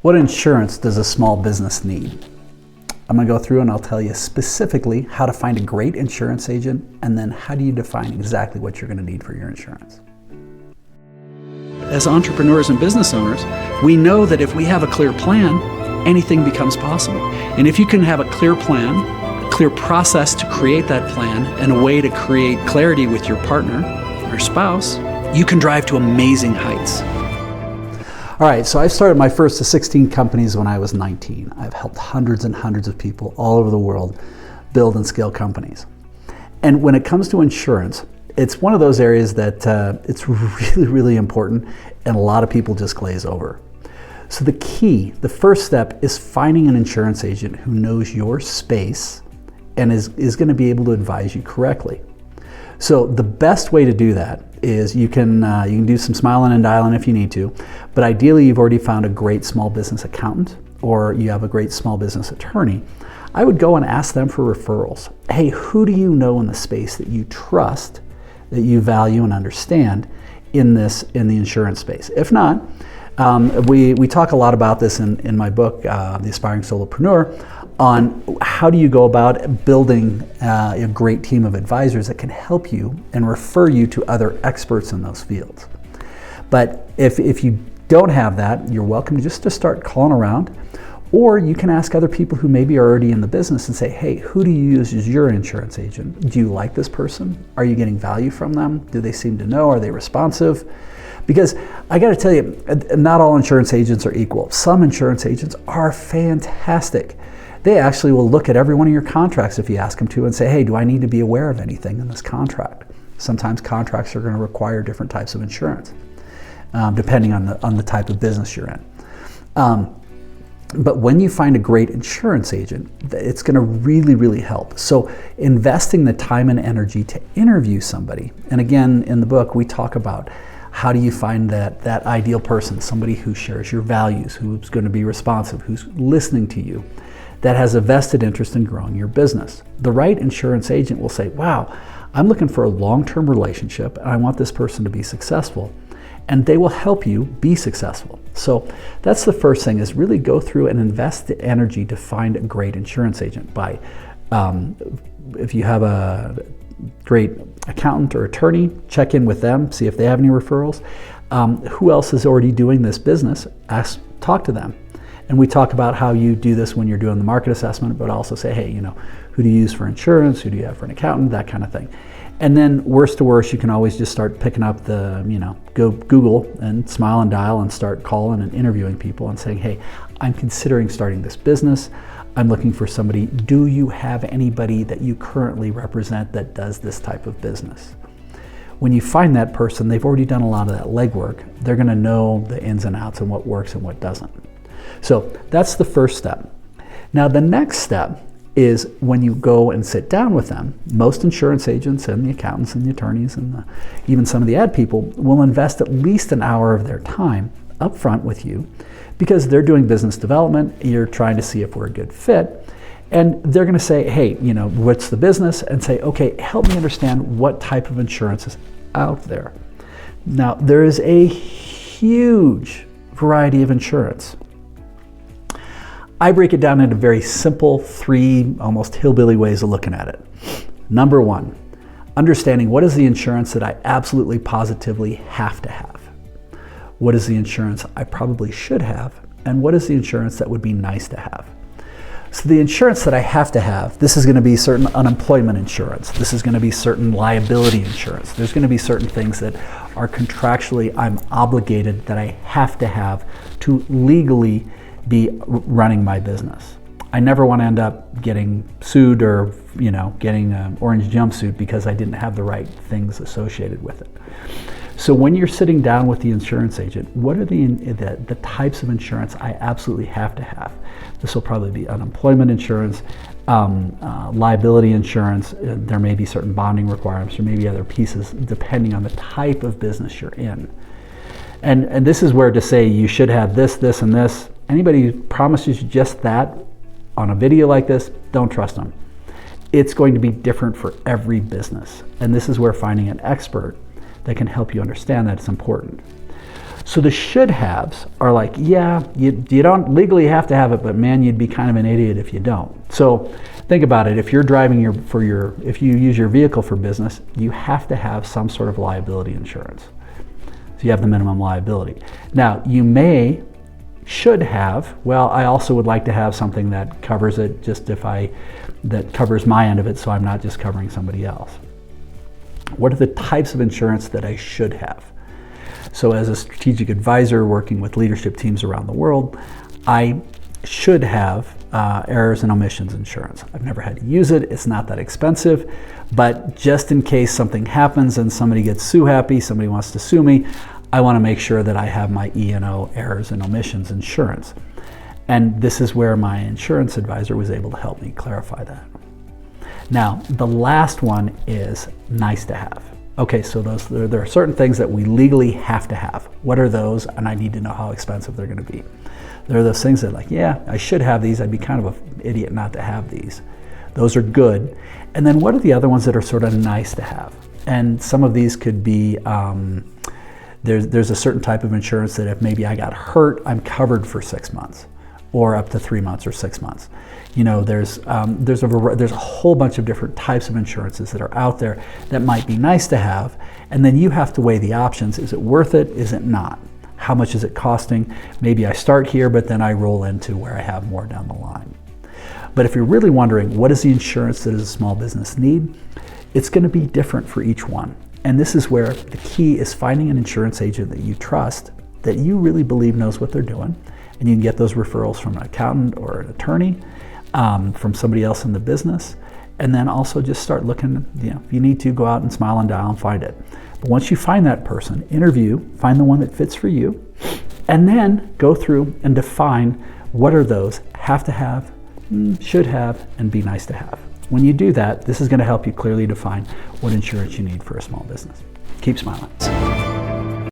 What insurance does a small business need? I'm going to go through and I'll tell you specifically how to find a great insurance agent, and then how do you define exactly what you're going to need for your insurance. As entrepreneurs and business owners, we know that if we have a clear plan, anything becomes possible. And if you can have a clear plan, a clear process to create that plan, and a way to create clarity with your partner or spouse, you can drive to amazing heights. All right, so I started my first of 16 companies when I was 19. I've helped hundreds and hundreds of people all over the world build and scale companies. And when it comes to insurance, it's one of those areas that it's really, really important, and a lot of people just glaze over. So the first step is finding an insurance agent who knows your space and is going to be able to advise you correctly. So the best way to do that is you can do some smiling and dialing if you need to, but ideally you've already found a great small business accountant or you have a great small business attorney. I would go and ask them for referrals. Hey, who do you know in the space that you trust, that you value and understand in the insurance space? If not, we talk a lot about this in my book, The Aspiring Solopreneur, on how do you go about building a great team of advisors that can help you and refer you to other experts in those fields. But if you don't have that, you're welcome just to start calling around, or you can ask other people who maybe are already in the business and say, hey, who do you use as your insurance agent? Do you like this person? Are you getting value from them? Do they seem to know? Are they responsive? Because I got to tell you, not all insurance agents are equal. Some insurance agents are fantastic. They actually will look at every one of your contracts if you ask them to and say, hey, do I need to be aware of anything in this contract? Sometimes contracts are going to require different types of insurance, depending on the type of business you're in. But when you find a great insurance agent, it's going to really, really help. So investing the time and energy to interview somebody, and again, in the book, we talk about how do you find that ideal person, somebody who shares your values, who's going to be responsive, who's listening to you, that has a vested interest in growing your business. The right insurance agent will say, wow, I'm looking for a long-term relationship and I want this person to be successful. And they will help you be successful. So that's the first thing, is really go through and invest the energy to find a great insurance agent. By if you have a great accountant or attorney, check in with them, see if they have any referrals. Who else is already doing this business? Talk to them. And we talk about how you do this when you're doing the market assessment, but also say, hey, who do you use for insurance? Who do you have for an accountant? That kind of thing. And then worst to worst, you can always just start picking up go Google and smile and dial and start calling and interviewing people and saying, hey, I'm considering starting this business. I'm looking for somebody. Do you have anybody that you currently represent that does this type of business? When you find that person, they've already done a lot of that legwork. They're going to know the ins and outs and what works and what doesn't. So that's the first step. Now the next step is when you go and sit down with them. Most insurance agents and the accountants and the attorneys and even some of the ad people will invest at least an hour of their time up front with you, because they're doing business development. You're trying to see if we're a good fit. And they're going to say, hey, what's the business? And say, okay, help me understand what type of insurance is out there. Now, there is a huge variety of insurance. I break it down into very simple, 3 almost hillbilly ways of looking at it. Number 1, understanding what is the insurance that I absolutely positively have to have. What is the insurance I probably should have? And what is the insurance that would be nice to have? So the insurance that I have to have, this is going to be certain unemployment insurance. This is going to be certain liability insurance. There's going to be certain things that are contractually I'm obligated that I have to have to legally be running my business. I never want to end up getting sued or getting an orange jumpsuit because I didn't have the right things associated with it. So when you're sitting down with the insurance agent, what are the types of insurance I absolutely have to have? This will probably be unemployment insurance, liability insurance. There may be certain bonding requirements, or maybe other pieces depending on the type of business you're in. And this is where to say you should have this, this, and this. Anybody who promises you just that on a video like this, don't trust them. It's going to be different for every business. And this is where finding an expert that can help you understand that it's important. So the should haves are like, yeah, you don't legally have to have it, but man, you'd be kind of an idiot if you don't. So think about it. If you're driving if you use your vehicle for business, you have to have some sort of liability insurance. So you have the minimum liability. Now, should have, well, I also would like to have something that covers it that covers my end of it, so I'm not just covering somebody else. What are the types of insurance that I should have? So as a strategic advisor working with leadership teams around the world, I should have errors and omissions insurance. I've never had to use it. It's not that expensive, but just in case something happens and somebody gets sue happy, somebody wants to sue me, I want to make sure that I have my E&O, errors and omissions insurance. And this is where my insurance advisor was able to help me clarify that. Now, the last one is nice to have. Okay, so there are certain things that we legally have to have. What are those? And I need to know how expensive they're going to be. There are those things that like, yeah, I should have these. I'd be kind of an idiot not to have these. Those are good. And then what are the other ones that are sort of nice to have? And some of these could be, there's a certain type of insurance that if maybe I got hurt, I'm covered for 6 months or up to 3 months or 6 months. You know, there's a whole bunch of different types of insurances that are out there that might be nice to have, and then you have to weigh the options. Is it worth it? Is it not? How much is it costing? Maybe I start here, but then I roll into where I have more down the line. But if you're really wondering, what is the insurance that does a small business need? It's going to be different for each one. And this is where the key is finding an insurance agent that you trust, that you really believe knows what they're doing. And you can get those referrals from an accountant or an attorney, from somebody else in the business. And then also just start looking, if you need to, go out and smile and dial and find it. But once you find that person, interview, find the one that fits for you, and then go through and define what are those have to have, should have, and be nice to have. When you do that, this is going to help you clearly define what insurance you need for a small business. Keep smiling.